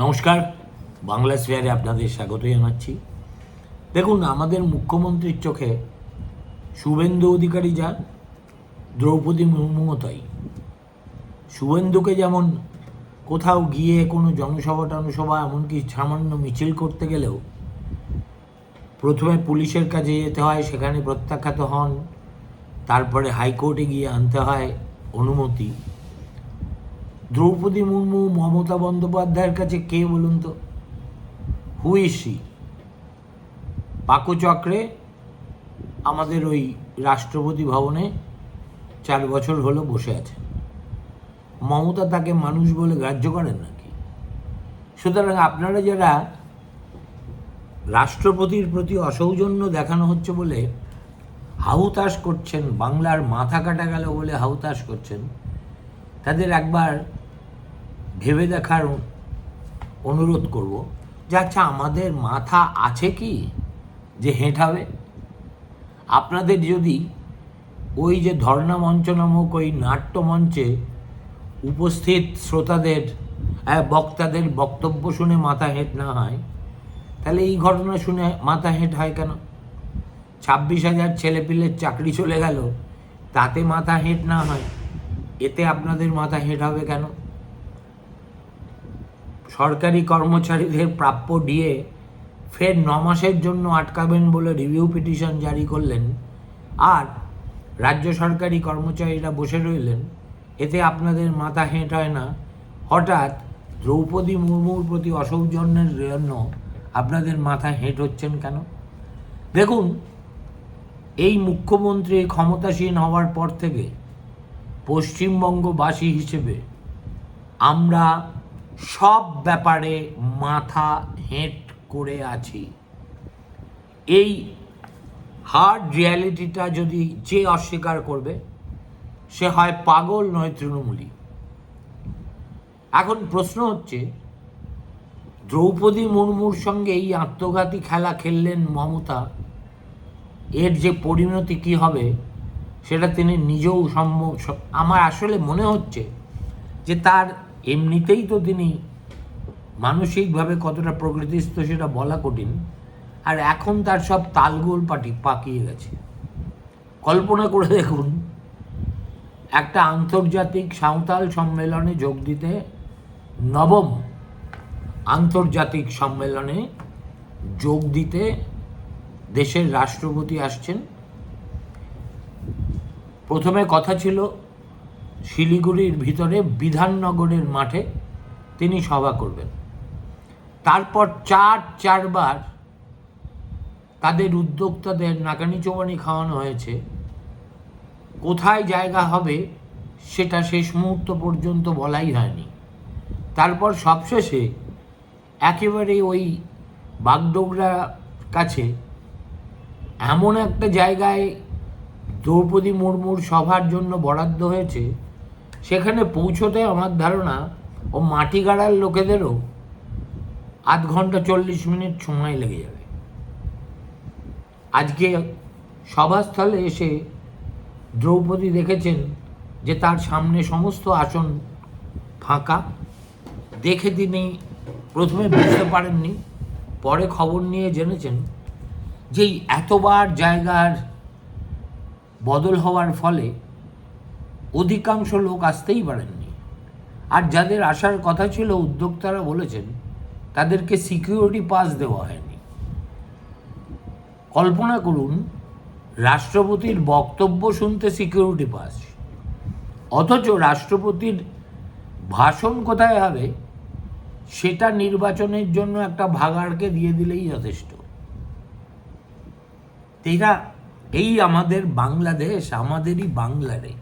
নমস্কার, বাংলা স্ফিয়ারে আপনাদের স্বাগত জানাচ্ছি। দেখুন, আমাদের মুখ্যমন্ত্রীর চোখে শুভেন্দু অধিকারী যা, দ্রৌপদী মুর্মুও তাই। শুভেন্দুকে যেমন কোথাও গিয়ে কোনো জনসভা টনসভা এমনকি সামান্য মিছিল করতে গেলেও প্রথমে পুলিশের কাছে যেতে হয়, সেখানে প্রত্যাখ্যাত হন, তারপরে হাইকোর্টে গিয়ে আনতে হয় অনুমতি। দ্রৌপদী মুর্মু মমতা বন্দ্যোপাধ্যায়ের কাছে কে বলুন তো? হুইসি পাকচক্রে আমাদের ওই রাষ্ট্রপতি ভবনে 4 বছর হলো বসে আছে। মমতা তাকে মানুষ বলে গ্রাহ্য করেন নাকি? সুতরাং আপনারা যারা রাষ্ট্রপতির প্রতি অসৌজন্য দেখানো হচ্ছে বলে হাহুতাশ করছেন, বাংলার মাথা কাটা গেল বলে হাহুতাশ করছেন, তাদের একবার ভেবে দেখার অনুরোধ করব যে আচ্ছা, আমাদের মাথা আছে কি যে হেঁটাবে? আপনাদের যদি ওই যে ধর্ণা মঞ্চ নামক ওই নাট্যমঞ্চে উপস্থিত শ্রোতাদের বক্তাদের বক্তব্য শুনে মাথা হেঁট না হয়, তাহলে এই ঘটনা শুনে মাথা হেঁট হয় কেন? 26,000 ছেলেপিলের চাকরি চলে গেল, তাতে মাথা হেঁট না হয়, এতে আপনাদের মাথা হেঁট হবে কেন? সরকারি কর্মচারীদের প্রাপ্য ডিএ ফের 9 মাসের জন্য আটকাবেন বলে রিভিউ পিটিশন জারি করলেন, আর রাজ্য সরকারি কর্মচারীরা বসে রইলেন, এতে আপনাদের মাথা হেঁট হয় না। হঠাৎ দ্রৌপদী মুর্মুর প্রতি অসৌজন্যের জন্য আপনাদের মাথা হেঁট হচ্ছেন কেন? দেখুন, এই মুখ্যমন্ত্রী ক্ষমতাসীন হওয়ার পর থেকে পশ্চিমবঙ্গবাসী হিসেবে আমরা সব ব্যাপারে মাথা হেঁট করে আছি। এই হার্ড রিয়ালিটিটা যদি যে অস্বীকার করবে সে হয় পাগল নয় তৃণমূলী। এখন প্রশ্ন হচ্ছে, দ্রৌপদী মুর্মুর সঙ্গে এই আত্মঘাতী খেলা খেললেন মমতা, এর যে পরিণতি কী হবে সেটা তিনি নিজেও আমার আসলে মনে হচ্ছে যে তার এমনিতেই তো তিনি মানসিকভাবে কতটা প্রকৃতিস্থ সেটা বলা কঠিন, আর এখন তার সব তালগোল পাকিয়ে গেছে। কল্পনা করে দেখুন, একটা আন্তর্জাতিক সাঁওতাল সম্মেলনে যোগ দিতে, 9ম আন্তর্জাতিক সম্মেলনে যোগ দিতে দেশের রাষ্ট্রপতি আসছেন। প্রথমে কথা ছিল শিলিগুড়ির ভিতরে বিধাননগরের মাঠে তিনি সভা করবেন। তারপর চারবার তাদের উদ্যোক্তাদের নাকানি চোবানি খাওয়ানো হয়েছে। কোথায় জায়গা হবে সেটা শেষ মুহূর্ত পর্যন্ত বলাই হয়নি। তারপর সবশেষে একেবারে ওই বাগডোগরা কাছে এমন একটা জায়গায় দ্রৌপদী মুর্মুর সভার জন্য বরাদ্দ হয়েছে, সেখানে পৌঁছতে আমার ধারণা ও মাটি গাড়ার লোকেদেরও 8 ঘন্টা 40 মিনিট সময় লেগে যাবে। আজকে সভাস্থলে এসে দ্রৌপদী দেখেছেন যে তার সামনে সমস্ত আসন ফাঁকা। দেখে তিনি প্রথমে বুঝতে পারেননি, পরে খবর নিয়ে জেনেছেন যে এতবার জায়গার বদল হওয়ার ফলে অধিকাংশ লোক আসতেই পারেননি, আর যাদের আসার কথা ছিল উদ্যোক্তারা বলেছেন তাদেরকে সিকিউরিটি পাস দেওয়া হয়নি। কল্পনা করুন, রাষ্ট্রপতির বক্তব্য শুনতে সিকিউরিটি পাস, অথচ রাষ্ট্রপতির ভাষণ কোথায় হবে সেটা নির্বাচনের জন্য একটা ভাগাড়কে দিয়ে দিলেই যথেষ্ট। এই আমাদের বাংলাদেশ, আমাদেরই বাংলারে,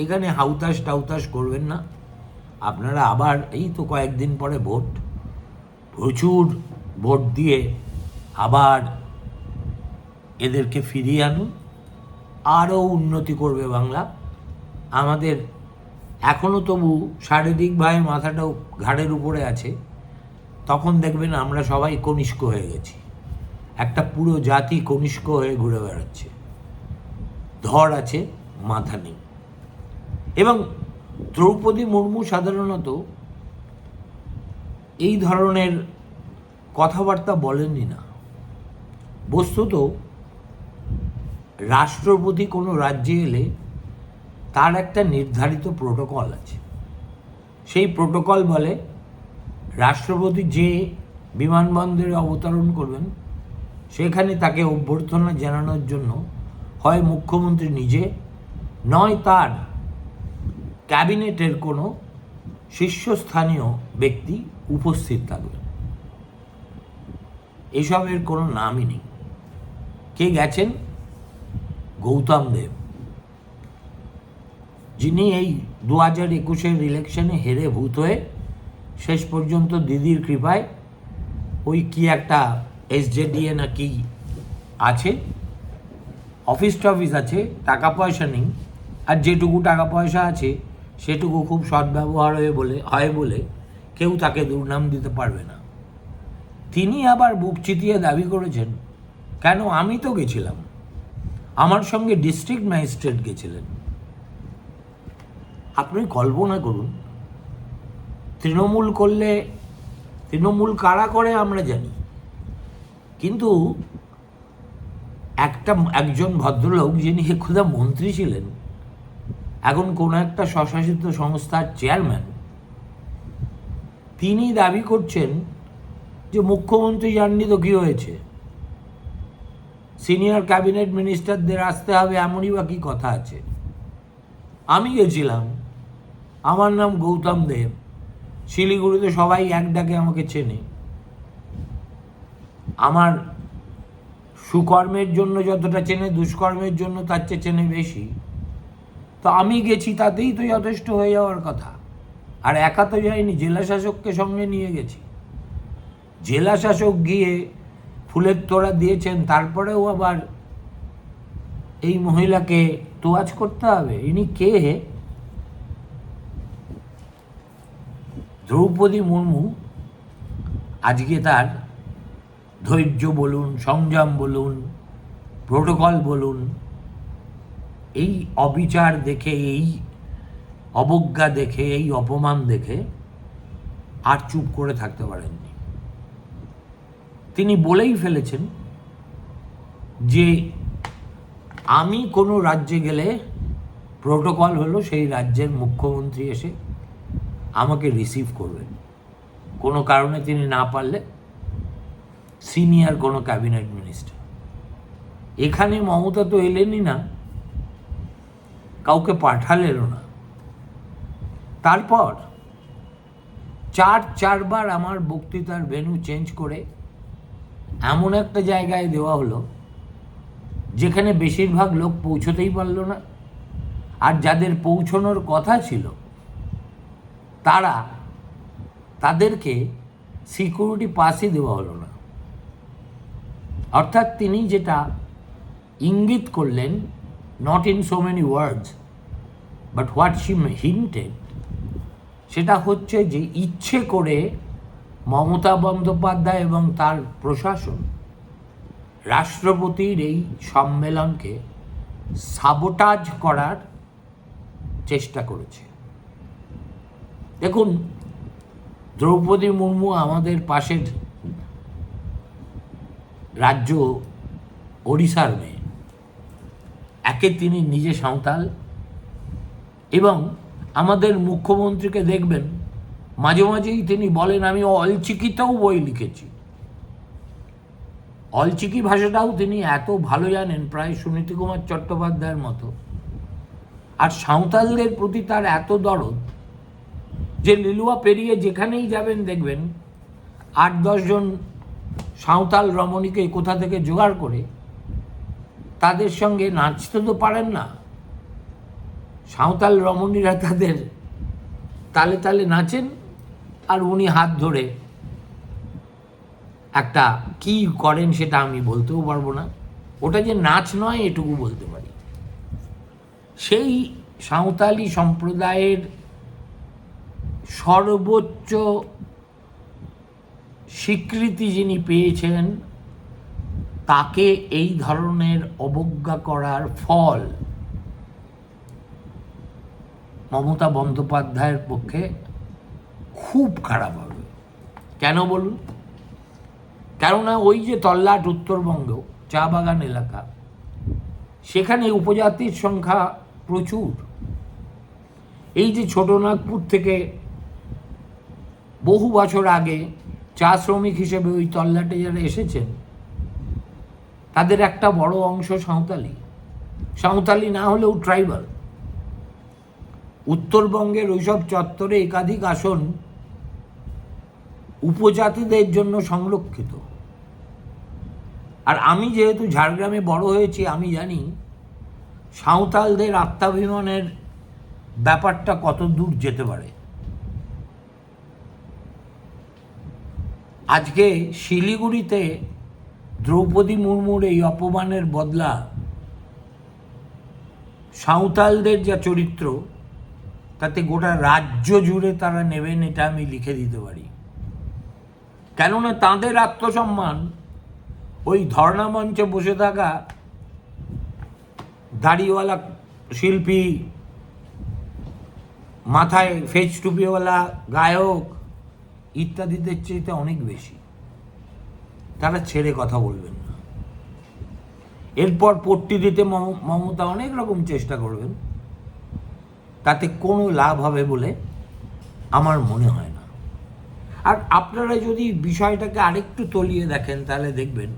এখানে হাউতাস টাউতাস করবেন না আপনারা। আবার এই তো কয়েকদিন পরে ভোট, প্রচুর ভোট দিয়ে আবার এদেরকে ফিরিয়ে আনুন, আরও উন্নতি করবে বাংলা। আমাদের এখনও তবু শারীরিকভাবে মাথাটাও ঘাড়ের উপরে আছে, তখন দেখবেন আমরা সবাই কনিষ্ক হয়ে গেছি, একটা পুরো জাতি কনিষ্ক হয়ে ঘুরে বেড়াচ্ছে, ধর আছে মাথা নেই। এবং দ্রৌপদী মুর্মু সাধারণত এই ধরনের কথাবার্তা বলেননি না। বস্তুত রাষ্ট্রপতি কোনো রাজ্যে এলে তার একটা নির্ধারিত প্রোটোকল আছে। সেই প্রোটোকল বলে রাষ্ট্রপতি যে বিমানবন্দরে অবতরণ করবেন সেখানে তাকে অভ্যর্থনা জানানোর জন্য হয় মুখ্যমন্ত্রী নিজে, নয় তার ক্যাবিনেটের কোনো শীর্ষস্থানীয় ব্যক্তি উপস্থিত থাকবেন। এসবের কোনো নামই নেই। কে গেছেন? গৌতম দেব, যিনি এই 2021-এর ইলেকশনে হেরে ভূত হয়ে শেষ পর্যন্ত দিদির কৃপায় ওই কি একটা SJDA না কি আছে, অফিস টফিস আছে, টাকা পয়সা নেই, আর যেটুকু টাকা পয়সা আছে সেটুকু খুব সদ্ব্যবহার হয় বলে কেউ তাকে দুর্নাম দিতে পারবে না। তিনি আবার বুক চিতিয়ে দাবি করেছেন, কেন আমি তো গেছিলাম, আমার সঙ্গে ডিস্ট্রিক্ট ম্যাজিস্ট্রেট গেছিলেন। আপনি কল্পনা করুন, তৃণমূল করলে, তৃণমূল কারা করে আমরা জানি, কিন্তু একজন ভদ্রলোক যিনি একদা মন্ত্রী ছিলেন, এখন কোনো একটা স্বশাসিত সংস্থার চেয়ারম্যান, তিনি দাবি করছেন যে মুখ্যমন্ত্রী জাননি তো কী হয়েছে, সিনিয়র ক্যাবিনেট মিনিস্টারদের আসতে হবে এমনই বা কী কথা আছে। আমি গেছিলাম, আমার নাম গৌতম দেব, শিলিগুড়িতে সবাই এক ডাকে আমাকে চেনে, আমার সুকর্মের জন্য যতটা চেনে দুষ্কর্মের জন্য তার চেয়ে চেনে বেশি, তো আমি গেছি তাতেই তো যথেষ্ট হয়ে যাওয়ার কথা। আর একা তো যাইনি, জেলা শাসককে সঙ্গে নিয়ে গেছি। জেলা শাসক গিয়ে ফুলের তোড়া দিয়েছেন, তারপরেও আবার এই মহিলাকে তোয়াজ করতে হবে। ইনি কে হে? দ্রৌপদী মুর্মু আজকে তার ধৈর্য বলুন, সংযম বলুন, প্রোটোকল বলুন, এই অবিচার দেখে, এই অবজ্ঞা দেখে, এই অপমান দেখে আর চুপ করে থাকতে পারেননি। তিনি বলেই ফেলেছেন যে আমি কোনো রাজ্যে গেলে প্রোটোকল হলো সেই রাজ্যের মুখ্যমন্ত্রী এসে আমাকে রিসিভ করবেন, কোনো কারণে তিনি না পারলে সিনিয়র কোনো ক্যাবিনেট মিনিস্টার। এখানে মমতা তো এলেনই না, কাউকে পাঠালেনও না। তারপর চারবার আমার বক্তৃতার ভেন্যু চেঞ্জ করে এমন একটা জায়গায় দেওয়া হলো যেখানে বেশিরভাগ লোক পৌঁছতেই পারল না, আর যাদের পৌঁছনোর কথা ছিল তাদেরকে সিকিউরিটি পাসই দেওয়া হলো না। অর্থাৎ তিনি যেটা ইঙ্গিত করলেন, not in so many words but what she hinted, সেটা হচ্ছে যে ইচ্ছে করে মমতা বন্দ্যোপাধ্যায় এবং তার প্রশাসন রাষ্ট্রপতির এই সম্মেলনকে সাবোটাজ করার চেষ্টা করেছে। দেখুন, দ্রৌপদী মুর্মু আমাদের পাশের রাজ্য ওড়িশার মেয়ে, একে তিনি নিজে সাঁওতাল, এবং আমাদের মুখ্যমন্ত্রীকে দেখবেন মাঝে মাঝেই তিনি বলেন আমি অলচিকিতেও বই লিখেছি। অলচিকি ভাষাটাও তিনি এত ভালো জানেন, প্রায় সুনীতি কুমার চট্টোপাধ্যায়ের মতো। আর সাঁওতালদের প্রতি তার এত দরদ যে লিলুয়া পেরিয়ে যেখানেই যাবেন দেখবেন 8-10 জন সাঁওতাল রমণীকে কোথা থেকে জোগাড় করে তাদের সঙ্গে নাচতে তো পারেন না, সাঁওতাল রমণীরা তাদের তালে তালে নাচেন, আর উনি হাত ধরে একটা কি করেন সেটা আমি বলতেও পারবো না, ওটা যে নাচ নয় এটুকু বলতে পারি। সেই সাঁওতালি সম্প্রদায়ের সর্বোচ্চ স্বীকৃতি যিনি পেয়েছেন, তাকে এই ধরনের অবজ্ঞা করার ফল মমতা বন্দ্যোপাধ্যায়ের পক্ষে খুব খারাপ হবে। কেন বলুন? কেননা ওই যে তল্লাট উত্তরবঙ্গ চা বাগান এলাকা, সেখানে উপজাতির সংখ্যা প্রচুর। এই যে ছোটনাগপুর থেকে বহু বছর আগে চা শ্রমিক হিসেবে ওই তল্লাটে যারা এসেছেন, তাদের একটা বড় অংশ সাঁওতালি। সাঁওতালি না হলেও ট্রাইবাল। উত্তরবঙ্গের ওইসব চত্বরে একাধিক আসন উপজাতিদের জন্য সংরক্ষিত। আর আমি যেহেতু ঝাড়গ্রামে বড় হয়েছি, আমি জানি সাঁওতালদের আত্মাভিমানের ব্যাপারটা কত দূর যেতে পারে। আজকে শিলিগুড়িতে দ্রৌপদী মুর্মুর এই অপমানের বদলা সাঁওতালদের যা চরিত্র, তাতে গোটা রাজ্য জুড়ে তারা নেবেন, এটা আমি লিখে দিতে পারি। কেননা তাঁদের আত্মসম্মান ওই ধর্ণা মঞ্চে বসে থাকা দাড়িওয়ালা শিল্পী, মাথায় ফেজ টুপিওয়ালা গায়ক ইত্যাদিদের চেয়ে অনেক বেশি। তারা ছেড়ে কথা বলবেন না। এরপর পট্টি দিতে মমতা অনেক রকম চেষ্টা করবেন, তাতে কোনো লাভ হবে বলে আমার মনে হয় না। আর আপনারা যদি বিষয়টাকে আরেকটু তলিয়ে দেখেন, তাহলে দেখবেন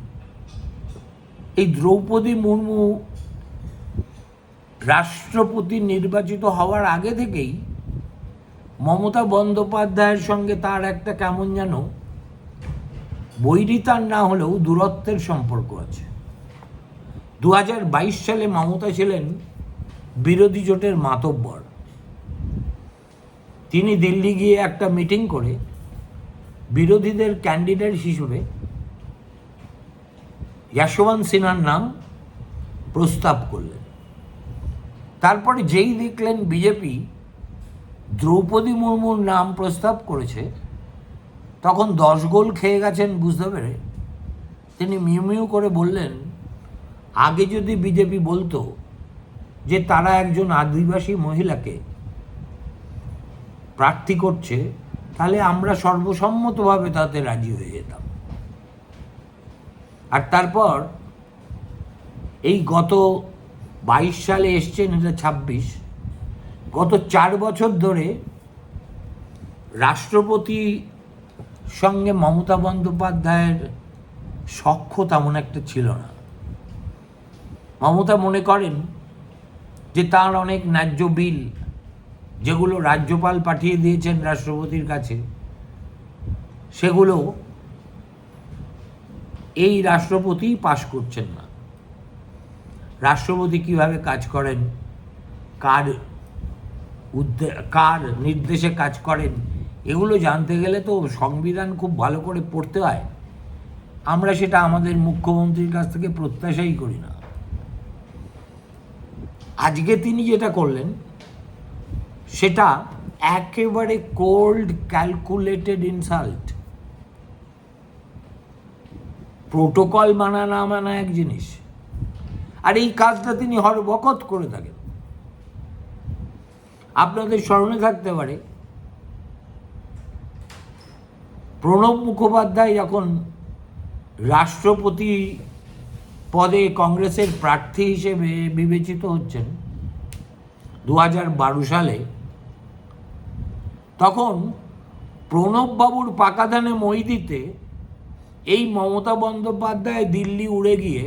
এই দ্রৌপদী মুর্মু রাষ্ট্রপতি নির্বাচিত হওয়ার আগে থেকেই মমতা বন্দ্যোপাধ্যায়ের সঙ্গে তার একটা কেমন যেন বৈরিতার না হলেও দূরত্বের সম্পর্ক আছে। 2022 সালে মমতা ছিলেন বিরোধী জোটের মাতব্বর। তিনি দিল্লি গিয়ে একটা মিটিং করে বিরোধীদের ক্যান্ডিডেট হিসেবে যশবন্ত সিনহার নাম প্রস্তাব করলেন। তারপরে যেই দেখলেন বিজেপি দ্রৌপদী মুর্মুর নাম প্রস্তাব করেছে, তখন 10 গোল খেয়ে গেছেন বুঝতে পেরে তিনি মিউ মিউ করে বললেন, আগে যদি বিজেপি বলতো যে তারা একজন আদিবাসী মহিলাকে প্রার্থী করছে, তাহলে আমরা সর্বসম্মতভাবে তাতে রাজি হয়ে যেতাম। আর তারপর এই গত 22 সালে এসছেন, এটা 26, গত 4 বছর ধরে রাষ্ট্রপতি সঙ্গে মমতা বন্দ্যোপাধ্যায়ের সখ্য তেমন একটা ছিল না। মমতা মনে করেন যে তার অনেক ন্যায্য বিল, যেগুলো রাজ্যপাল পাঠিয়ে দিয়েছেন রাষ্ট্রপতির কাছে, সেগুলো এই রাষ্ট্রপতি পাশ করছেন না। রাষ্ট্রপতি কিভাবে কাজ করেন, কার নির্দেশে কাজ করেন, এগুলো জানতে গেলে তো সংবিধান খুব ভালো করে পড়তে হয়। আমরা সেটা আমাদের মুখ্যমন্ত্রীর কাছ থেকে প্রত্যাশাই করি না। আজকে তিনি যেটা করলেন সেটা একেবারে কোল্ড ক্যালকুলেটেড ইনসাল্ট। প্রোটোকল মানা না মানা এক জিনিস, আর এই কাজটা তিনি হরবকত করে থাকেন। আপনাদের স্মরণে থাকতে পারে প্রণব মুখোপাধ্যায় যখন রাষ্ট্রপতি পদে কংগ্রেসের প্রার্থী হিসেবে বিবেচিত হচ্ছেন 2012 সালে, তখন প্রণববাবুর পাকাধানে মই দিতে এই মমতা বন্দ্যোপাধ্যায় দিল্লি উড়ে গিয়ে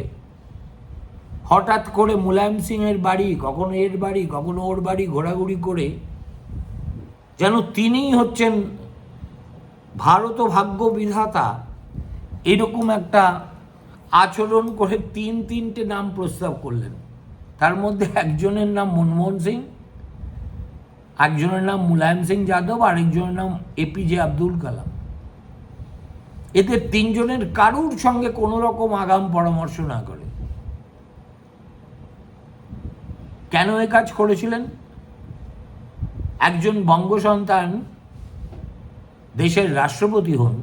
হঠাৎ করে মুলায়ম সিংয়ের বাড়ি, কখনো এর বাড়ি কখনো ওর বাড়ি ঘোরাঘুরি করে যেন তিনিই হচ্ছেন ভারত ভাগ্য বিধাতা, এরকম একটা আচরণ করে 3টে নাম প্রস্তাব করলেন। তার মধ্যে একজনের নাম মনমোহন সিং, একজনের নাম মুলায়ম সিং যাদব, আরেকজনের নাম এপিজে আব্দুল কালাম। এদের 3 জনের কারুর সঙ্গে কোনো রকম আগাম পরামর্শ না করে কেন এ কাজ করেছিলেন? একজন বঙ্গ সন্তান দেশের রাষ্ট্রপতি হন,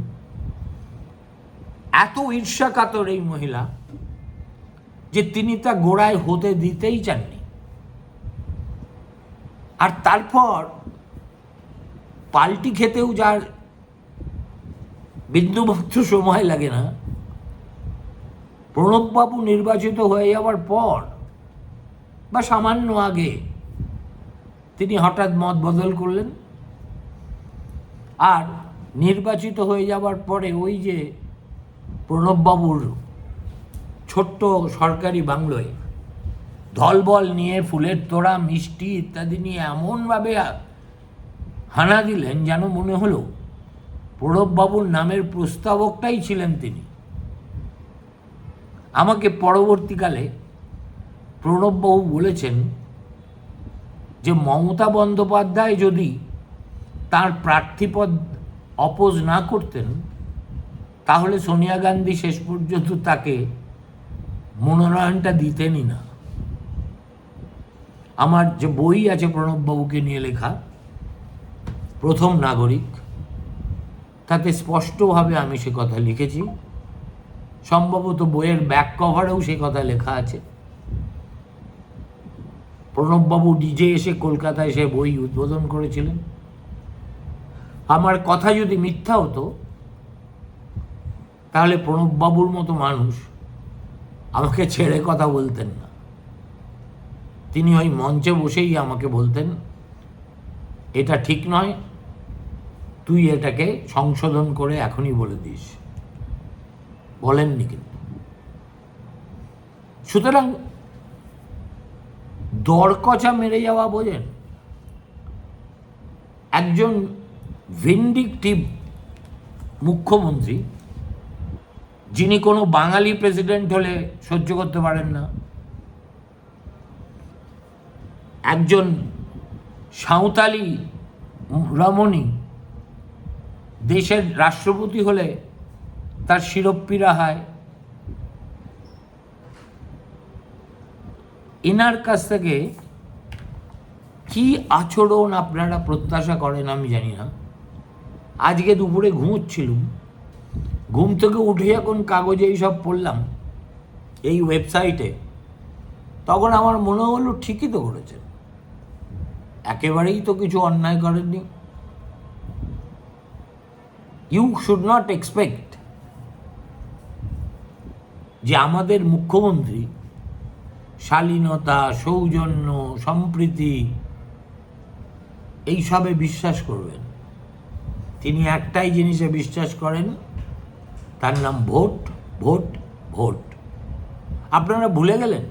এত ঈর্ষাকাতর এই মহিলা যে তিনি তা গোড়ায় হতে দিতেই চাননি। আর তারপর পাল্টি খেতেও যার বিন্দুমাত্র সময় লাগে না। প্রণববাবু নির্বাচিত হয়ে যাওয়ার পর বা সামান্য আগে তিনি হঠাৎ মত বদল করলেন, আর নির্বাচিত হয়ে যাওয়ার পরে ওই যে প্রণববাবুর ছোট্ট সরকারি বাংলোয় দলবল নিয়ে ফুলের তোড়া, মিষ্টি ইত্যাদি নিয়ে এমনভাবে হানা দিলেন যেন মনে হলো প্রণববাবুর নামের প্রস্তাবকটাই ছিলেন তিনি। আমাকে পরবর্তীকালে প্রণববাবু বলেছেন যে মমতা বন্দ্যোপাধ্যায় যদি তার প্রার্থীপদ অপোজ না করতেন তাহলে সোনিয়া গান্ধী শেষ পর্যন্ত তাকে মনোনয়নটা দিতেনই না। আমার যে বই আছে প্রণববাবুকে নিয়ে লেখা, প্রথম নাগরিক, তাতে স্পষ্টভাবে আমি সে কথা লিখেছি। সম্ভবত বইয়ের ব্যাক কভারেও সে কথা লেখা আছে। প্রণববাবু নিজে এসে কলকাতায় সে বই উদ্বোধন করেছিলেন। আমার কথা যদি মিথ্যা হতো তাহলে প্রণববাবুর মতো মানুষ আমাকে ছেড়ে কথা বলতেন না। তিনি ওই মঞ্চে বসেই আমাকে বলতেন, এটা ঠিক নয়, তুই এটাকে সংশোধন করে এখনই বলে দিস। বলেননি কিন্তু। সুতরাং দরকচা মেরে যাওয়া বোঝেন, একজন ভিন্ডিকটিভ মুখ্যমন্ত্রী যিনি কোনো বাঙালি প্রেসিডেন্ট হলে সহ্য করতে পারেন না, একজন সাঁওতালি রমণী দেশের রাষ্ট্রপতি হলে তার শিরোপীড়া হয়, এনার কাছ থেকে কি আচরণ আপনারা প্রত্যাশা করেন আমি জানি না। আজকে দুপুরে ঘুমোচ্ছিলুম, ঘুম থেকে উঠে যখন কাগজে এইসব পড়লাম এই ওয়েবসাইটে, তখন আমার মনে হলো ঠিকই তো করেছেন, একেবারেই তো কিছু অন্যায় করেননি। ইউ শুড নট এক্সপেক্ট যে আমাদের মুখ্যমন্ত্রী শালীনতা, সৌজন্য, সম্প্রীতি এইসবে বিশ্বাস করবেন। তিনি একটাই জিনিসে বিশ্বাস করেন, তার নাম ভোট, ভোট, ভোট। আপনারা ভুলে গেলেন?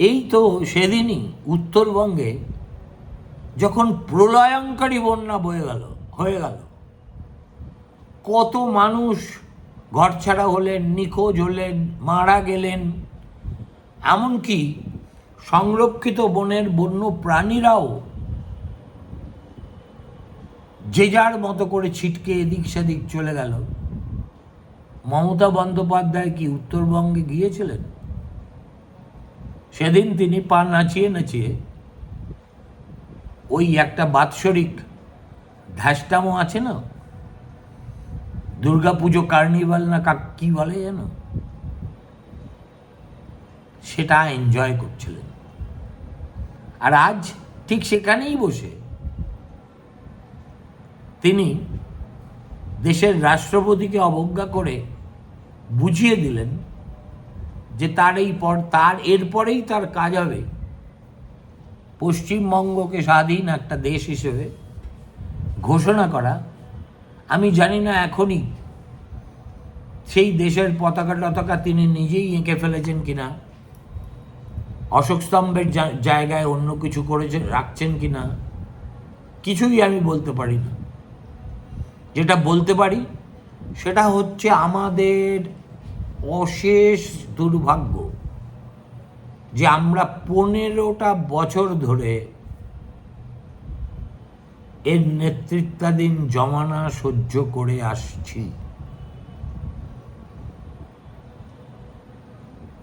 এই তো সেদিনই উত্তরবঙ্গে যখন প্রলয়ঙ্কারী বন্যা হয়ে গেল, কত মানুষ ঘরছাড়া হলেন, নিখোঁজ হলেন, মারা গেলেন, এমনকি সংরক্ষিত বনের বন্য প্রাণীরাও যে যার মতো করে ছিটকে এদিক সেদিক চলে গেল। মমতা বন্দ্যোপাধ্যায় কি উত্তরবঙ্গে গিয়েছিলেন? সেদিন তিনি পা নাচিয়ে নাচিয়ে ওই একটা বাৎসরিক ধ্যাসটামো আছে না, দুর্গাপুজো কার্নিভাল না কি বলে যেন, সেটা এনজয় করছিলেন। আর আজ ঠিক সেখানেই বসে তিনি দেশের রাষ্ট্রপতিকে অবজ্ঞা করে বুঝিয়ে দিলেন যে এরপরেই তার কাজ হবে পশ্চিমবঙ্গকে স্বাধীন একটা দেশ হিসেবে ঘোষণা করা। আমি জানি না এখনই সেই দেশের পতাকা তিনি নিজেই এঁকে ফেলেছেন কিনা, অশোক স্তম্ভের জায়গায় অন্য কিছু রাখছেন কিনা, কিছুই আমি বলতে পারি না। যেটা বলতে পারি সেটা হচ্ছে আমাদের অশেষ দুর্ভাগ্য যে আমরা 15টা বছর ধরে এর নেতৃত্বাধীন জমানা সহ্য করে আসছি।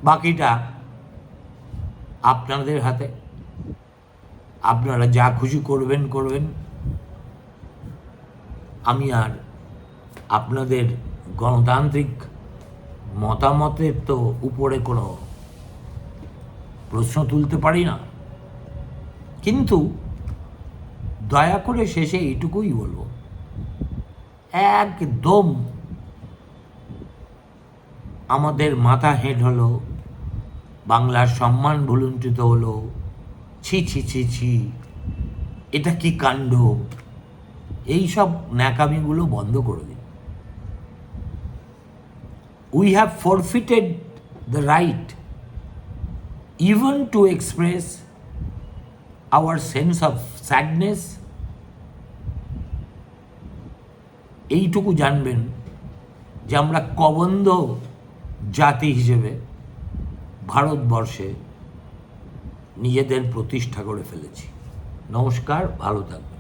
বাকিটা আপনাদের হাতে, আপনারা যা খুশি করবেন। আমি আর আপনাদের গণতান্ত্রিক মতামতের তো উপরে কোনো প্রশ্ন তুলতে পারি না, কিন্তু দয়া করে শেষে এইটুকুই বলবো, একদম আমাদের মাথা হেঁট হলো, বাংলার সম্মান ভুলুণ্ঠিত হলো, ছি ছি ছি ছি, এটা কি কাণ্ড, এই সব ন্যাকামিগুলো বন্ধ করে দিন। We have ফরফিটেড the right even to express our sense of sadness। এইটুকু জানবেন যে আমরা কবন্ধ জাতি হিসেবে ভারতবর্ষে নিজেদের প্রতিষ্ঠা করে ফেলেছি। নমস্কার, ভালো থাকবেন।